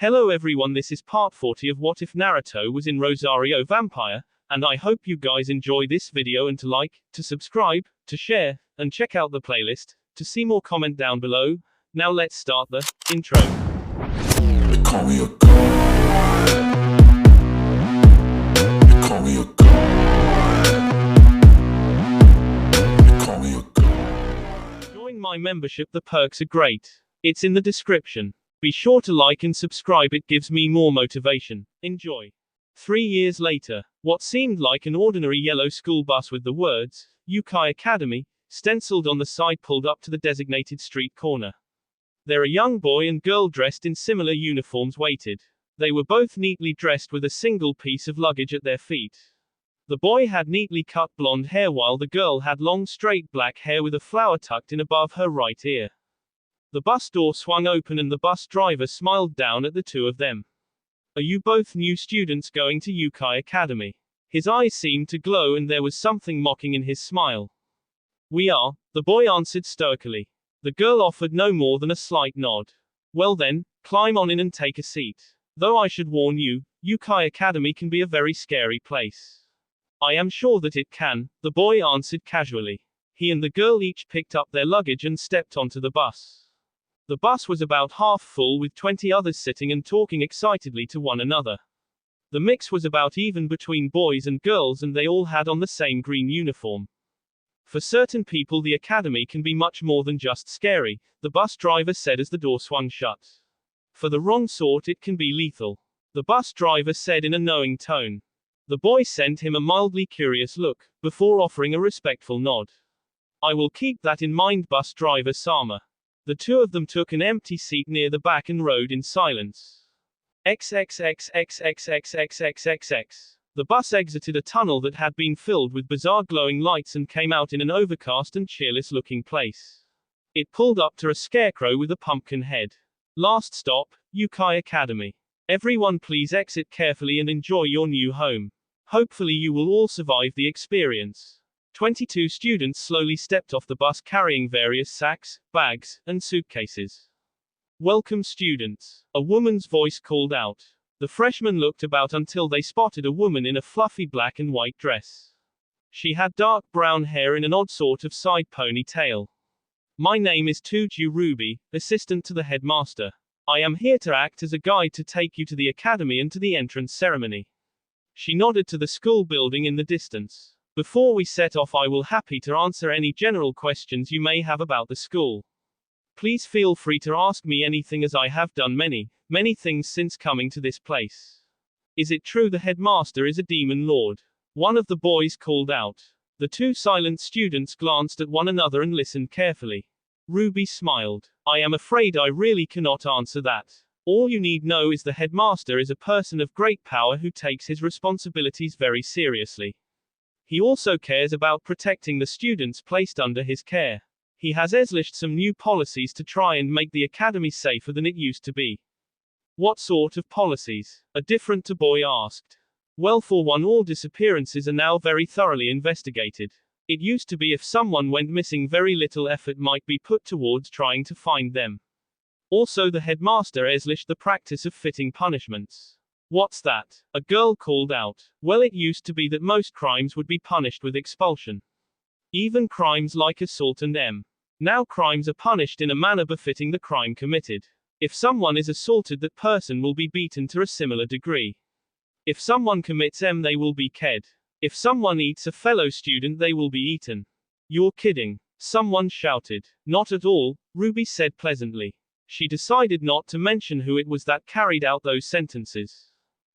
Hello everyone, this is part 40 of What If Naruto Was in Rosario Vampire, and I hope you guys enjoy this video and to like, to subscribe, to share, and check out the playlist, to see more comment down below. Now let's start the intro. They call me a god. They call me a god. They call me a god. Join my membership, the perks are great. It's in the description. Be sure to like and subscribe, it gives me more motivation. Enjoy. 3 years later, what seemed like an ordinary yellow school bus with the words, Yukai Academy, stenciled on the side pulled up to the designated street corner. There a young boy and girl dressed in similar uniforms waited. They were both neatly dressed with a single piece of luggage at their feet. The boy had neatly cut blonde hair while the girl had long straight black hair with a flower tucked in above her right ear. The bus door swung open and the bus driver smiled down at the two of them. Are you both new students going to Yukai Academy? His eyes seemed to glow and there was something mocking in his smile. We are, the boy answered stoically. The girl offered no more than a slight nod. Well then, climb on in and take a seat. Though I should warn you, Yukai Academy can be a very scary place. I am sure that it can, the boy answered casually. He and the girl each picked up their luggage and stepped onto the bus. The bus was about half full with 20 others sitting and talking excitedly to one another. The mix was about even between boys and girls and they all had on the same green uniform. For certain people the academy can be much more than just scary, the bus driver said as the door swung shut. For the wrong sort it can be lethal. The bus driver said in a knowing tone. The boy sent him a mildly curious look, before offering a respectful nod. I will keep that in mind, bus driver Sama. The two of them took an empty seat near the back and rode in silence. XXXXXXXXXX. The bus exited a tunnel that had been filled with bizarre glowing lights and came out in an overcast and cheerless-looking place. It pulled up to a scarecrow with a pumpkin head. Last stop, Yukai Academy. Everyone please exit carefully and enjoy your new home. Hopefully you will all survive the experience. 22 students slowly stepped off the bus carrying various sacks, bags, and suitcases. Welcome students, a woman's voice called out. The freshmen looked about until they spotted a woman in a fluffy black and white dress. She had dark brown hair in an odd sort of side ponytail. My name is Tuju Ruby, assistant to the headmaster. I am here to act as a guide to take you to the academy and to the entrance ceremony. She nodded to the school building in the distance. Before we set off, I will happy to answer any general questions you may have about the school. Please feel free to ask me anything as I have done many things since coming to this place. Is it true the headmaster is a demon lord? One of the boys called out. The two silent students glanced at one another and listened carefully. Ruby smiled. I am afraid I really cannot answer that. All you need know is the headmaster is a person of great power who takes his responsibilities very seriously. He also cares about protecting the students placed under his care. He has established some new policies to try and make the academy safer than it used to be. What sort of policies? A different boy asked. Well, for one, all disappearances are now very thoroughly investigated. It used to be if someone went missing, very little effort might be put towards trying to find them. Also, the headmaster established the practice of fitting punishments. What's that? A girl called out. Well, it used to be that most crimes would be punished with expulsion. Even crimes like assault and Now crimes are punished in a manner befitting the crime committed. If someone is assaulted, that person will be beaten to a similar degree. If someone commits they will be ked. If someone eats a fellow student, they will be eaten. You're kidding. Someone shouted. Not at all, Ruby said pleasantly. She decided not to mention who it was that carried out those sentences.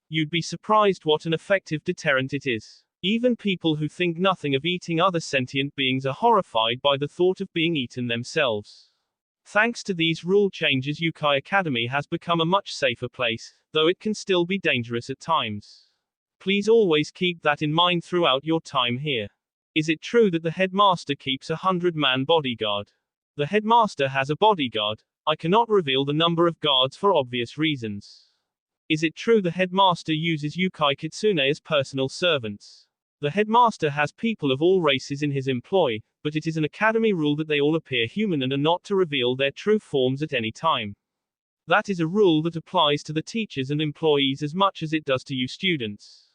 You'd be surprised what an effective deterrent it is. Even people who think nothing of eating other sentient beings are horrified by the thought of being eaten themselves. Thanks to these rule changes, Yukai Academy has become a much safer place, though it can still be dangerous at times. Please always keep that in mind throughout your time here. Is it true that the headmaster keeps a 100-man bodyguard? The headmaster has a bodyguard. I cannot reveal the number of guards for obvious reasons. Is it true the headmaster uses Yukai Kitsune as personal servants? The headmaster has people of all races in his employ, but it is an academy rule that they all appear human and are not to reveal their true forms at any time. That is a rule that applies to the teachers and employees as much as it does to you students.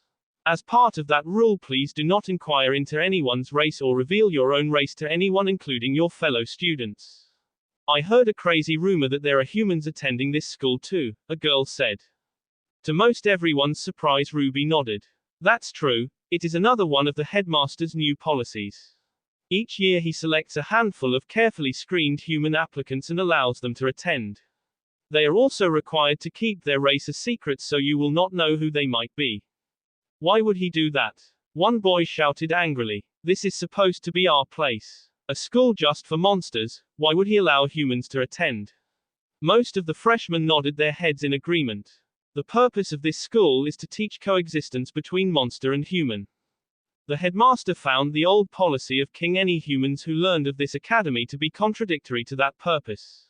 As part of that rule, please do not inquire into anyone's race or reveal your own race to anyone, including your fellow students. I heard a crazy rumor that there are humans attending this school too, a girl said. To most everyone's surprise, Ruby nodded. That's true, it is another one of the headmaster's new policies. Each year he selects a handful of carefully screened human applicants and allows them to attend. They are also required to keep their race a secret so you will not know who they might be. Why would he do that? One boy shouted angrily. This is supposed to be our place. A school just for monsters, why would he allow humans to attend? Most of the freshmen nodded their heads in agreement. The purpose of this school is to teach coexistence between monster and human. The headmaster found the old policy of killing any humans who learned of this academy to be contradictory to that purpose.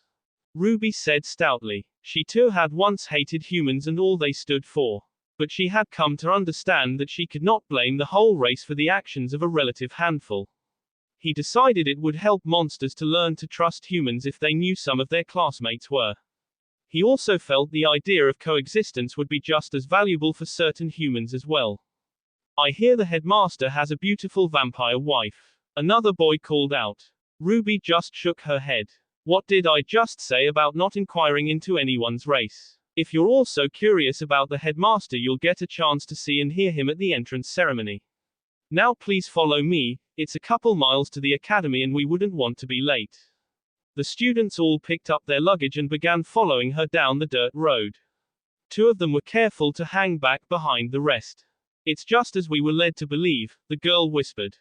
Ruby said stoutly. She too had once hated humans and all they stood for. But she had come to understand that she could not blame the whole race for the actions of a relative handful. He decided it would help monsters to learn to trust humans if they knew some of their classmates were. He also felt the idea of coexistence would be just as valuable for certain humans as well. I hear the headmaster has a beautiful vampire wife. Another boy called out. Ruby just shook her head. What did I just say about not inquiring into anyone's race? If you're also curious about the headmaster, you'll get a chance to see and hear him at the entrance ceremony. Now please follow me, it's a couple miles to the academy and we wouldn't want to be late. The students all picked up their luggage and began following her down the dirt road. Two of them were careful to hang back behind the rest. It's just as we were led to believe, the girl whispered.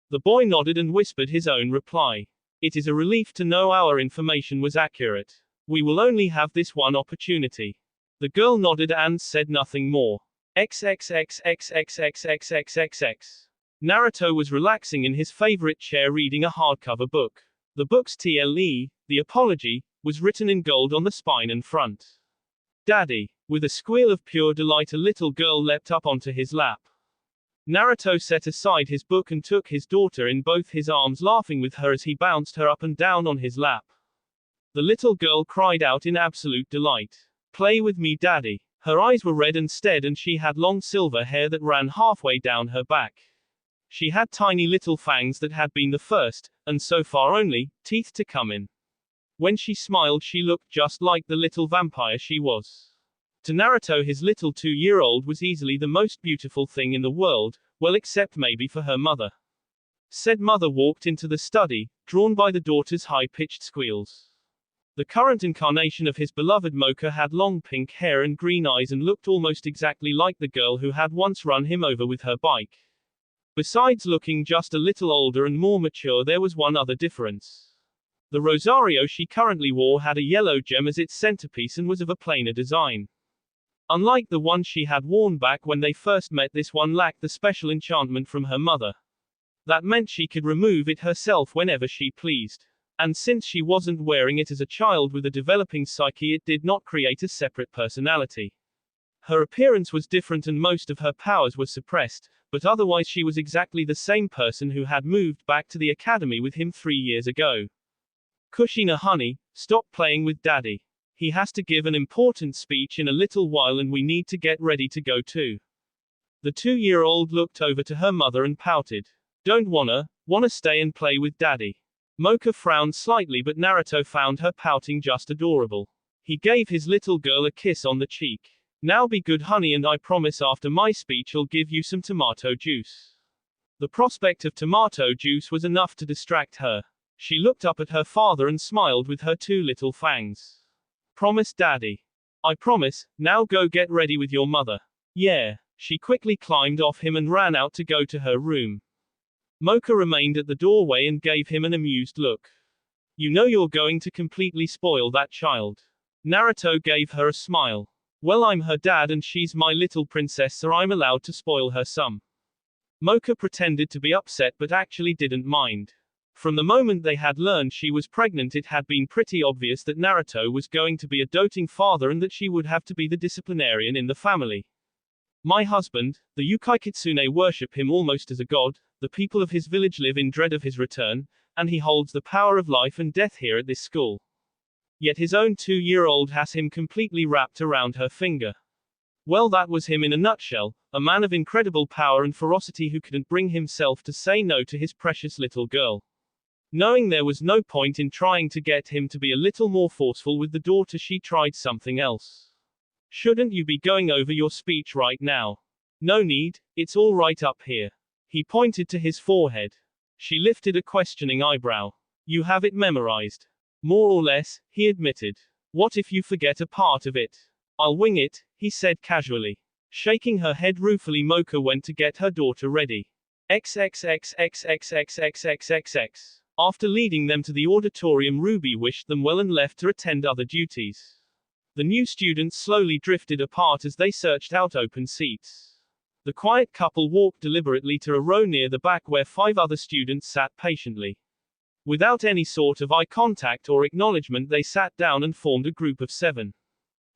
The boy nodded and whispered his own reply. It is a relief to know our information was accurate. We will only have this one opportunity. The girl nodded and said nothing more. XXXXXXXXXX. Naruto was relaxing in his favorite chair reading a hardcover book. The book's TLE, the apology, was written in gold on the spine and front. Daddy. With a squeal of pure delight, a little girl leapt up onto his lap. Naruto set aside his book and took his daughter in both his arms, laughing with her as he bounced her up and down on his lap. The little girl cried out in absolute delight. Play with me, Daddy. Her eyes were red and stared, and she had long silver hair that ran halfway down her back. She had tiny little fangs that had been the first, and so far only, teeth to come in. When she smiled, she looked just like the little vampire she was. To Naruto, his little 2-year-old was easily the most beautiful thing in the world, well, except maybe for her mother. Said mother walked into the study, drawn by the daughter's high-pitched squeals. The current incarnation of his beloved Mocha had long pink hair and green eyes and looked almost exactly like the girl who had once run him over with her bike. Besides looking just a little older and more mature, there was one other difference. The Rosario she currently wore had a yellow gem as its centerpiece and was of a plainer design. Unlike the one she had worn back when they first met, this one lacked the special enchantment from her mother. That meant she could remove it herself whenever she pleased. And since she wasn't wearing it as a child with a developing psyche, it did not create a separate personality. Her appearance was different and most of her powers were suppressed, but otherwise she was exactly the same person who had moved back to the academy with him 3 years ago. Kushina honey, stop playing with Daddy. He has to give an important speech in a little while and we need to get ready to go too. The 2-year-old looked over to her mother and pouted. Don't wanna stay and play with Daddy. Mocha frowned slightly, but Naruto found her pouting just adorable. He gave his little girl a kiss on the cheek. Now be good honey and I promise after my speech I'll give you some tomato juice. The prospect of tomato juice was enough to distract her. She looked up at her father and smiled with her 2 little fangs. Promise, Daddy. I promise. Now go get ready with your mother. Yeah. She quickly climbed off him and ran out to go to her room. Mocha remained at the doorway and gave him an amused look. You know you're going to completely spoil that child. Naruto gave her a smile. Well, I'm her dad and she's my little princess, so I'm allowed to spoil her some. Mocha pretended to be upset but actually didn't mind. From the moment they had learned she was pregnant, it had been pretty obvious that Naruto was going to be a doting father and that she would have to be the disciplinarian in the family. My husband, the Yukai Kitsune, worship him almost as a god, the people of his village live in dread of his return, and he holds the power of life and death here at this school. Yet his own 2-year-old has him completely wrapped around her finger. Well, that was him in a nutshell, a man of incredible power and ferocity who couldn't bring himself to say no to his precious little girl. Knowing there was no point in trying to get him to be a little more forceful with the daughter, she tried something else. Shouldn't you be going over your speech right now? No need, it's all right up here. He pointed to his forehead. She lifted a questioning eyebrow. You have it memorized. More or less, he admitted. What if you forget a part of it? I'll wing it, he said casually. Shaking her head ruefully, Mocha went to get her daughter ready. XXXXXXXXXX. After leading them to the auditorium, Ruby wished them well and left to attend other duties. The new students slowly drifted apart as they searched out open seats. The quiet couple walked deliberately to a row near the back where 5 other students sat patiently. Without any sort of eye contact or acknowledgement, they sat down and formed a group of 7.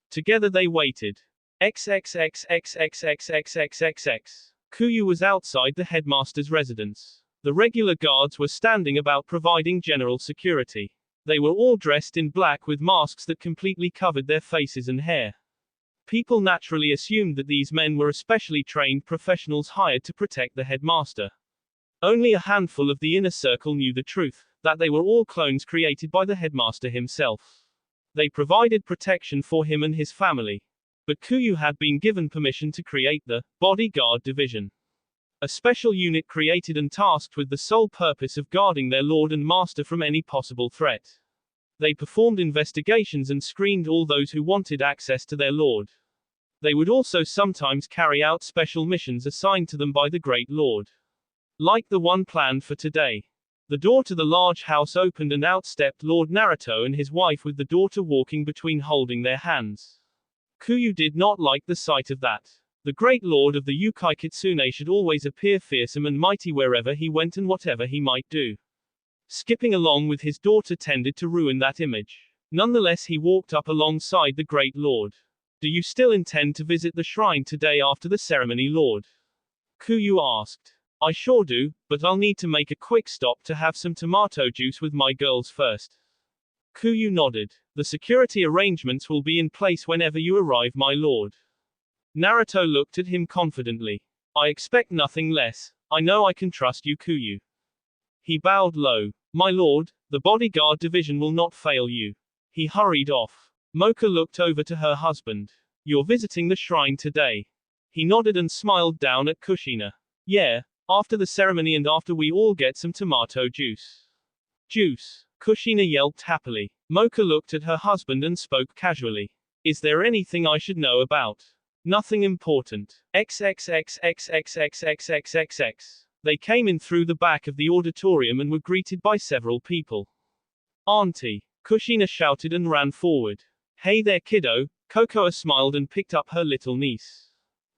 Together they waited. XXXXXXXXXX. Kuyu was outside the headmaster's residence. The regular guards were standing about providing general security. They were all dressed in black with masks that completely covered their faces and hair. People naturally assumed that these men were especially trained professionals hired to protect the headmaster. Only a handful of the inner circle knew the truth, that they were all clones created by the headmaster himself. They provided protection for him and his family. But Kuyu had been given permission to create the bodyguard division. A special unit created and tasked with the sole purpose of guarding their lord and master from any possible threat. They performed investigations and screened all those who wanted access to their lord. They would also sometimes carry out special missions assigned to them by the Great Lord. Like the one planned for today. The door to the large house opened and out stepped Lord Naruto and his wife, with the daughter walking between holding their hands. Kuyu did not like the sight of that. The great lord of the Yukai Kitsune should always appear fearsome and mighty wherever he went and whatever he might do. Skipping along with his daughter tended to ruin that image. Nonetheless, he walked up alongside the great lord. Do you still intend to visit the shrine today after the ceremony, Lord? Kuyu asked. I sure do, but I'll need to make a quick stop to have some tomato juice with my girls first. Kuyu nodded. The security arrangements will be in place whenever you arrive, my lord. Naruto looked at him confidently. I expect nothing less. I know I can trust you, Kuyu. He bowed low. My lord, the bodyguard division will not fail you. He hurried off. Mocha looked over to her husband. You're visiting the shrine today. He nodded and smiled down at Kushina. Yeah, after the ceremony and after we all get some tomato juice. Juice. Kushina yelped happily. Mocha looked at her husband and spoke casually. Is there anything I should know about? Nothing important. XXXXXXXXXX. They came in through the back of the auditorium and were greeted by several people. Auntie. Kushina shouted and ran forward. Hey there, kiddo. Kokoa smiled and picked up her little niece.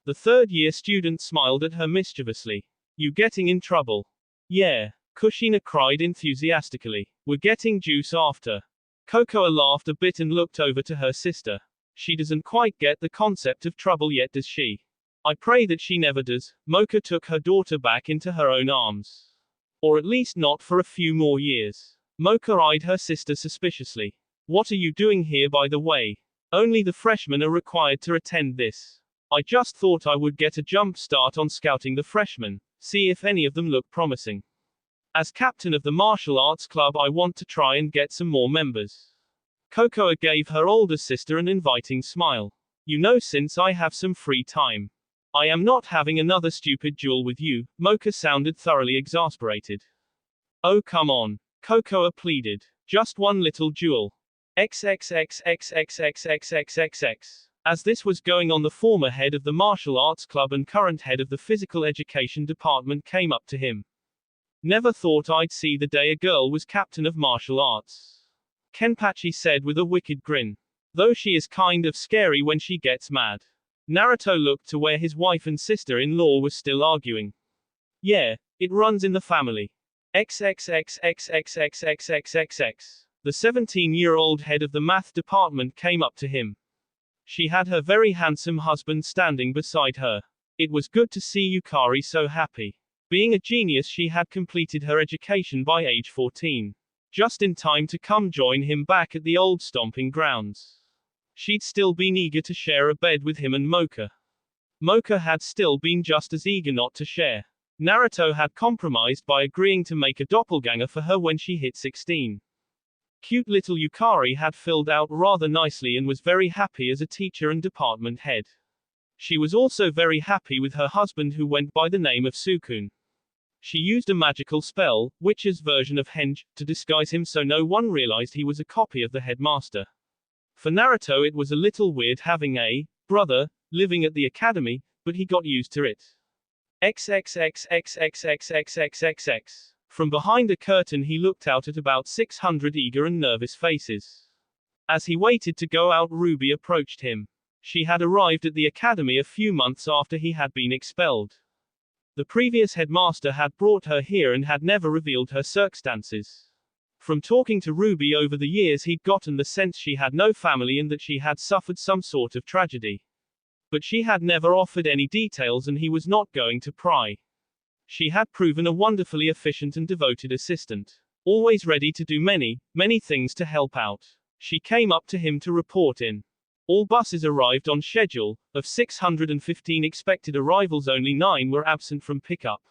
The third-year student smiled at her mischievously. You getting in trouble? Yeah. Kushina cried enthusiastically. We're getting juice after. Kokoa laughed a bit and looked over to her sister. She doesn't quite get the concept of trouble yet, does she? I pray that she never does. Mocha took her daughter back into her own arms. Or at least not for a few more years. Mocha eyed her sister suspiciously. What are you doing here, by the way? Only the freshmen are required to attend this. I just thought I would get a jump start on scouting the freshmen, see if any of them look promising. As captain of the martial arts club, I want to try and get some more members. Kokoa gave her older sister an inviting smile. You know, since I have some free time, I am not having another stupid duel with you. Mocha sounded thoroughly exasperated. Oh, come on. Kokoa pleaded. Just one little duel. XXXXXXXXXX. As this was going on, the former head of the martial arts club and current head of the physical education department came up to him. Never thought I'd see the day a girl was captain of martial arts. Kenpachi said with a wicked grin. Though she is kind of scary when she gets mad. Naruto looked to where his wife and sister-in-law were still arguing. Yeah, it runs in the family. XXXXXXXXXX. The 17-year-old head of the math department came up to him. She had her very handsome husband standing beside her. It was good to see Yukari so happy. Being a genius, she had completed her education by age 14. just in time to come join him back at the old stomping grounds. She'd still been eager to share a bed with him and Mocha. Mocha had still been just as eager not to share. Naruto had compromised by agreeing to make a doppelganger for her when she hit 16. Cute little Yukari had filled out rather nicely and was very happy as a teacher and department head. She was also very happy with her husband who went by the name of Sukun. She used a magical spell, witch's version of henge, to disguise him so no one realized he was a copy of the headmaster. For Naruto it was a little weird having a brother living at the academy, but he got used to it. XXXXXXXXXX. From behind a curtain he looked out at about 600 eager and nervous faces. As he waited to go out, Ruby approached him. She had arrived at the academy a few months after he had been expelled. The previous headmaster had brought her here and had never revealed her circumstances. From talking to Ruby over the years he'd gotten the sense she had no family and that she had suffered some sort of tragedy. But she had never offered any details and he was not going to pry. She had proven a wonderfully efficient and devoted assistant. Always ready to do many things to help out. She came up to him to report in. All buses arrived on schedule. Of 615 expected arrivals, only 9 were absent from pickup.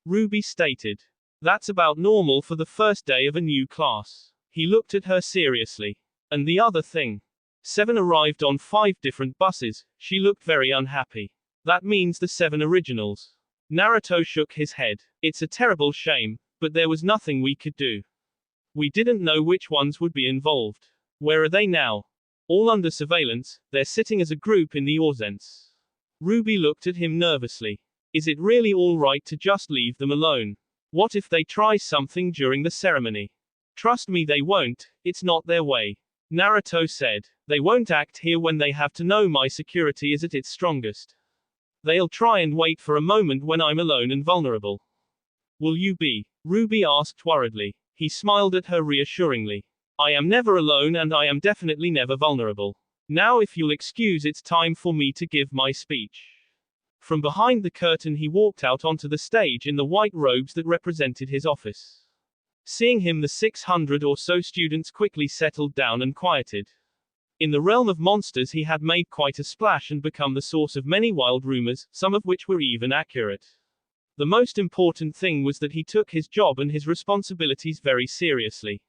Ruby stated. That's about normal for the first day of a new class. He looked at her seriously. And the other thing. 7 arrived on 5 different buses. She looked very unhappy. That means the 7 originals. Naruto shook his head. It's a terrible shame, but there was nothing we could do. We didn't know which ones would be involved. Where are they now? All under surveillance. They're sitting as a group in the audience. Ruby looked at him nervously. Is it really all right to just leave them alone? What if they try something during the ceremony? Trust me, they won't. It's not their way. Naruto said. They won't act here when they have to know my security is at its strongest. They'll try and wait for a moment when I'm alone and vulnerable. Will you be? Ruby asked worriedly. He smiled at her reassuringly. I am never alone and I am definitely never vulnerable. Now if you'll excuse, it's time for me to give my speech. From behind the curtain he walked out onto the stage in the white robes that represented his office. Seeing him, the 600 or so students quickly settled down and quieted. In the realm of monsters he had made quite a splash and become the source of many wild rumors, some of which were even accurate. The most important thing was that he took his job and his responsibilities very seriously.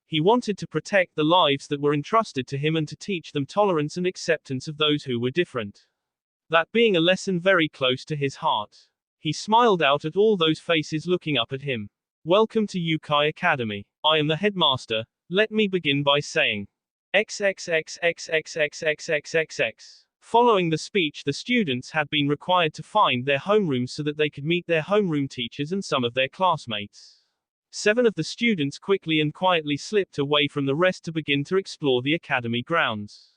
He wanted to protect the lives that were entrusted to him and to teach them tolerance and acceptance of those who were different. That being a lesson very close to his heart. He smiled out at all those faces looking up at him. Welcome to Yukai Academy. I am the headmaster. Let me begin by saying XXXXXXXXXX. Following the speech, the students had been required to find their homerooms so that they could meet their homeroom teachers and some of their classmates. 7 of the students quickly and quietly slipped away from the rest to begin to explore the academy grounds.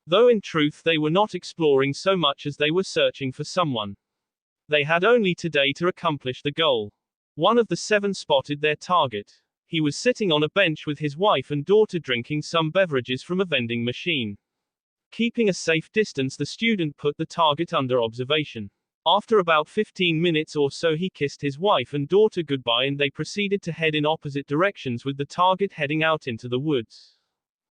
Though in truth they were not exploring so much as they were searching for someone. They had only today to accomplish the goal. One of the 7 spotted their target. He was sitting on a bench with his wife and daughter drinking some beverages from a vending machine. Keeping a safe distance, the student put the target under observation. After about 15 minutes or so he kissed his wife and daughter goodbye and they proceeded to head in opposite directions with the target heading out into the woods.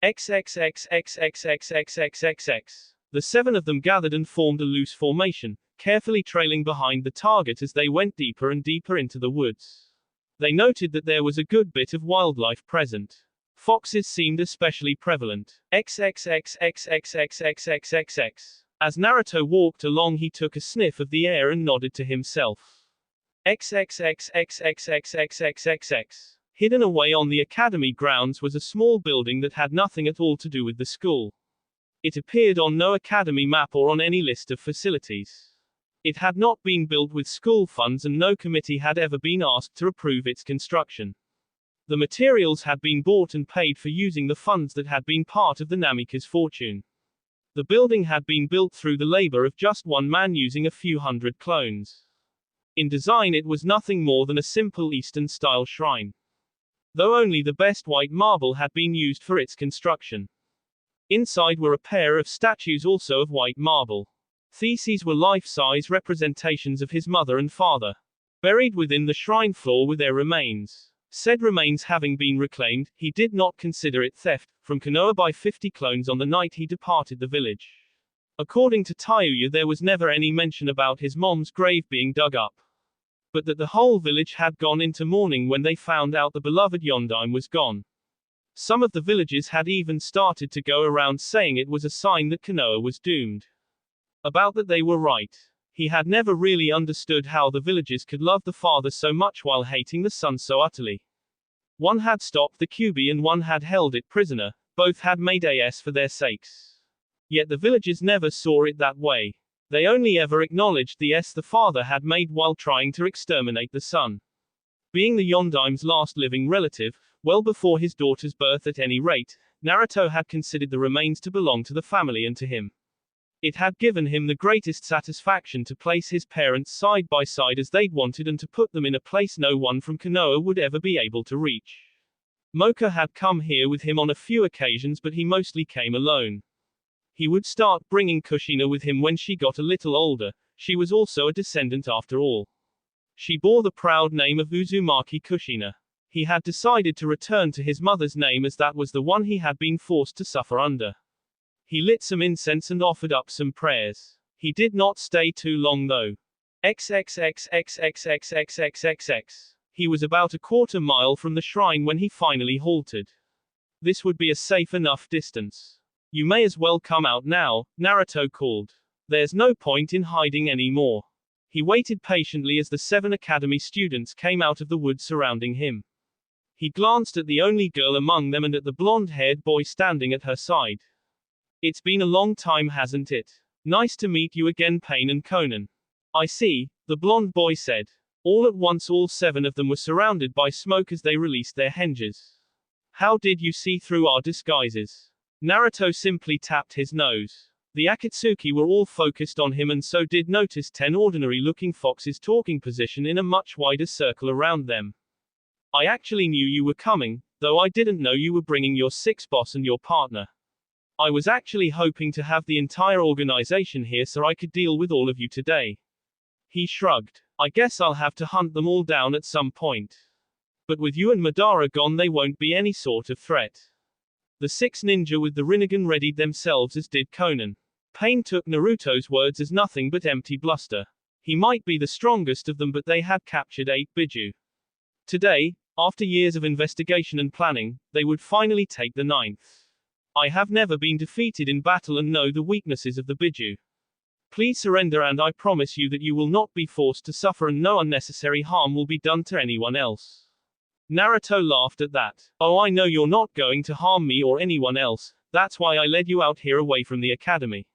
XXXXXXXXXX. The 7 of them gathered and formed a loose formation, carefully trailing behind the target as they went deeper and deeper into the woods. They noted that there was a good bit of wildlife present. Foxes seemed especially prevalent. XXXXXXXXXX. As Naruto walked along he took a sniff of the air and nodded to himself. XXXXXXXXXX. Hidden away on the academy grounds was a small building that had nothing at all to do with the school. It appeared on no academy map or on any list of facilities. It had not been built with school funds and no committee had ever been asked to approve its construction. The materials had been bought and paid for using the funds that had been part of the Namika's fortune. The building had been built through the labor of just one man using a few hundred clones. In design it was nothing more than a simple Eastern-style shrine. Though only the best white marble had been used for its construction. Inside were a pair of statues also of white marble. These were life-size representations of his mother and father. Buried within the shrine floor were their remains. Said remains having been reclaimed, he did not consider it theft, from Konoha by 50 clones on the night he departed the village. According to Tayuya, there was never any mention about his mom's grave being dug up. But that the whole village had gone into mourning when they found out the beloved Yondaime was gone. Some of the villagers had even started to go around saying it was a sign that Konoha was doomed. About that they were right. He had never really understood how the villagers could love the father so much while hating the son so utterly. One had stopped the Kyuubi and one had held it prisoner, both had made as for their sakes. Yet the villagers never saw it that way. They only ever acknowledged the the father had made while trying to exterminate the son. Being the Yondaime's last living relative, well before his daughter's birth at any rate, Naruto had considered the remains to belong to the family and to him. It had given him the greatest satisfaction to place his parents side by side as they'd wanted and to put them in a place no one from Konoha would ever be able to reach. Mocha had come here with him on a few occasions, but he mostly came alone. He would start bringing Kushina with him when she got a little older. She was also a descendant after all. She bore the proud name of Uzumaki Kushina. He had decided to return to his mother's name as that was the one he had been forced to suffer under. He lit some incense and offered up some prayers. He did not stay too long though. XXXXXXXXXX. He was about a quarter mile from the shrine when he finally halted. This would be a safe enough distance. You may as well come out now, Naruto called. There's no point in hiding anymore. He waited patiently as the 7 academy students came out of the woods surrounding him. He glanced at the only girl among them and at the blonde-haired boy standing at her side. It's been a long time, hasn't it? Nice to meet you again, Pain and Conan. I see, the blonde boy said. All at once all 7 of them were surrounded by smoke as they released their henges. How did you see through our disguises? Naruto simply tapped his nose. The Akatsuki were all focused on him and so did notice 10 ordinary-looking foxes talking position in a much wider circle around them. I actually knew you were coming, though I didn't know you were bringing your 6 boss and your partner. I was actually hoping to have the entire organization here so I could deal with all of you today. He shrugged. I guess I'll have to hunt them all down at some point. But with you and Madara gone, they won't be any sort of threat. The 6 ninja with the Rinnegan readied themselves, as did Conan. Pain took Naruto's words as nothing but empty bluster. He might be the strongest of them, but they had captured 8 Biju. Today, after years of investigation and planning, they would finally take the 9th. I have never been defeated in battle and know the weaknesses of the Biju. Please surrender and I promise you that you will not be forced to suffer and no unnecessary harm will be done to anyone else. Naruto laughed at that. Oh, I know you're not going to harm me or anyone else, that's why I led you out here away from the academy.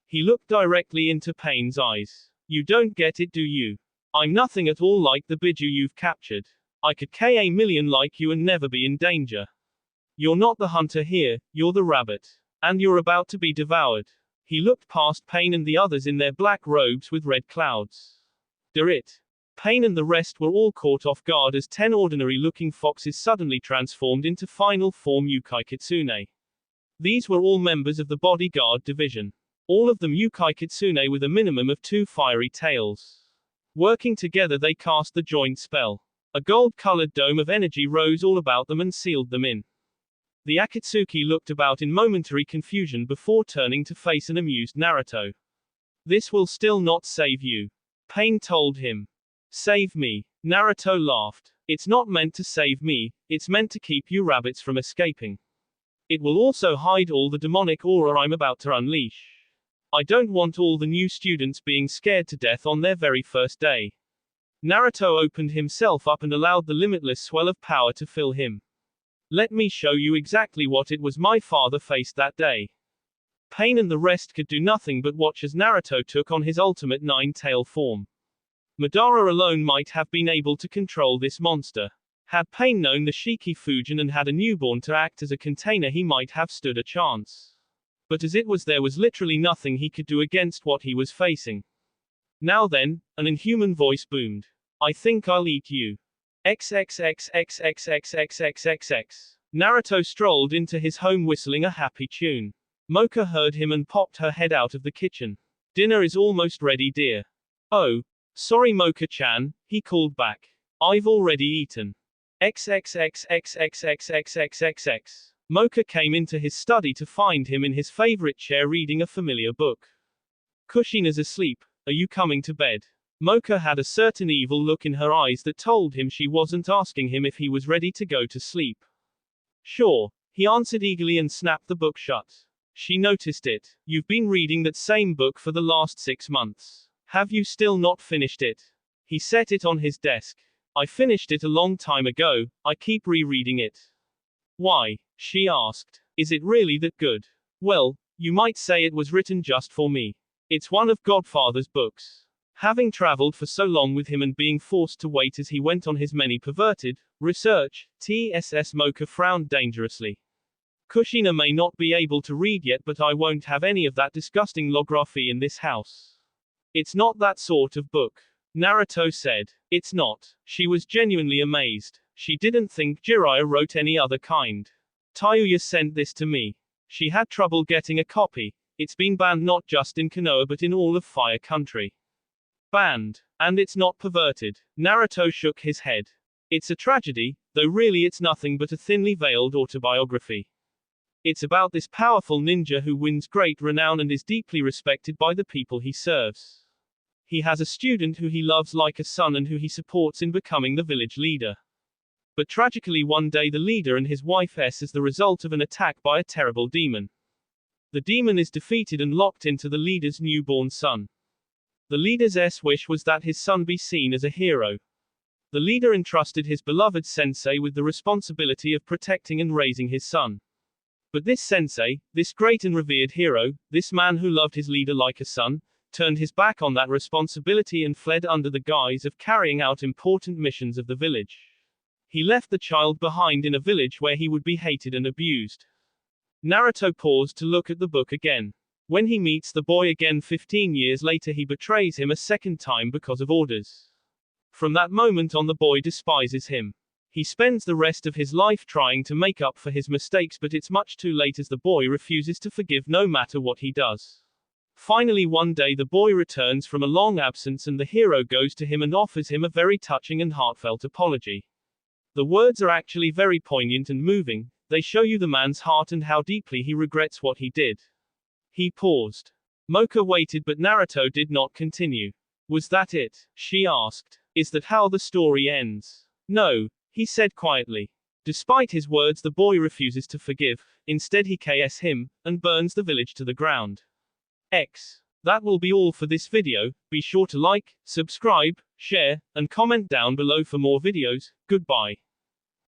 He looked directly into Pain's eyes. You don't get it, do you? I'm nothing at all like the Biju you've captured. I could kill a million like you and never be in danger. You're not the hunter here, you're the rabbit. And you're about to be devoured. He looked past Pain and the others in their black robes with red clouds. It. Pain and the rest were all caught off guard as 10 ordinary-looking foxes suddenly transformed into final form Yukai Kitsune. These were all members of the bodyguard division. All of them Yukai Kitsune with a minimum of 2 fiery tails. Working together they cast the joint spell. A gold-colored dome of energy rose all about them and sealed them in. The Akatsuki looked about in momentary confusion before turning to face an amused Naruto. This will still not save you. Pain told him. Save me. Naruto laughed. It's not meant to save me, it's meant to keep you rabbits from escaping. It will also hide all the demonic aura I'm about to unleash. I don't want all the new students being scared to death on their very first day. Naruto opened himself up and allowed the limitless swell of power to fill him. Let me show you exactly what it was my father faced that day. Pain and the rest could do nothing but watch as Naruto took on his ultimate 9-tail form. Madara alone might have been able to control this monster. Had Pain known the Shiki Fujin and had a newborn to act as a container, he might have stood a chance. But as it was, there was literally nothing he could do against what he was facing. Now then, an inhuman voice boomed. I think I'll eat you. XXXXXXXXXXX. Naruto strolled into his home whistling a happy tune. Mocha heard him and popped her head out of the kitchen. Dinner is almost ready, dear. Oh. Sorry, Mocha-chan, he called back. I've already eaten. XXXXXXXXXX. Mocha came into his study to find him in his favorite chair reading a familiar book. Kushina's asleep. Are you coming to bed? Mocha had a certain evil look in her eyes that told him she wasn't asking him if he was ready to go to sleep. Sure, he answered eagerly and snapped the book shut. She noticed it. You've been reading that same book for the last 6 months. Have you still not finished it? He set it on his desk. I finished it a long time ago, I keep rereading it. Why? She asked. Is it really that good? Well, you might say it was written just for me. It's one of Godfather's books. Having traveled for so long with him and being forced to wait as he went on his many perverted research, TSS Mocha frowned dangerously. Kushina may not be able to read yet, but I won't have any of that disgusting logography in this house. It's not that sort of book. Naruto said. It's not. She was genuinely amazed. She didn't think Jiraiya wrote any other kind. Tayuya sent this to me. She had trouble getting a copy. It's been banned not just in Konoha but in all of Fire Country. Banned. And it's not perverted. Naruto shook his head. It's a tragedy, though really it's nothing but a thinly veiled autobiography. It's about this powerful ninja who wins great renown and is deeply respected by the people he serves. He has a student who he loves like a son and who he supports in becoming the village leader. But tragically one day the leader and his wife S as the result of an attack by a terrible demon. The demon is defeated and locked into the leader's newborn son. The leader's wish was that his son be seen as a hero. The leader entrusted his beloved sensei with the responsibility of protecting and raising his son. But this sensei, this great and revered hero, this man who loved his leader like a son, turned his back on that responsibility and fled under the guise of carrying out important missions of the village. He left the child behind in a village where he would be hated and abused. Naruto paused to look at the book again. When he meets the boy again 15 years later, he betrays him a second time because of orders. From that moment on, the boy despises him. He spends the rest of his life trying to make up for his mistakes, but it's much too late as the boy refuses to forgive no matter what he does. Finally one day the boy returns from a long absence and the hero goes to him and offers him a very touching and heartfelt apology. The words are actually very poignant and moving. They show you the man's heart and how deeply he regrets what he did. He paused. Mocha waited, but Naruto did not continue. Was that it? She asked. Is that how the story ends? No, he said quietly. Despite his words, the boy refuses to forgive. Instead he kills him, and burns the village to the ground. That will be all for this video. Be sure to like, subscribe, share, and comment down below for more videos. Goodbye.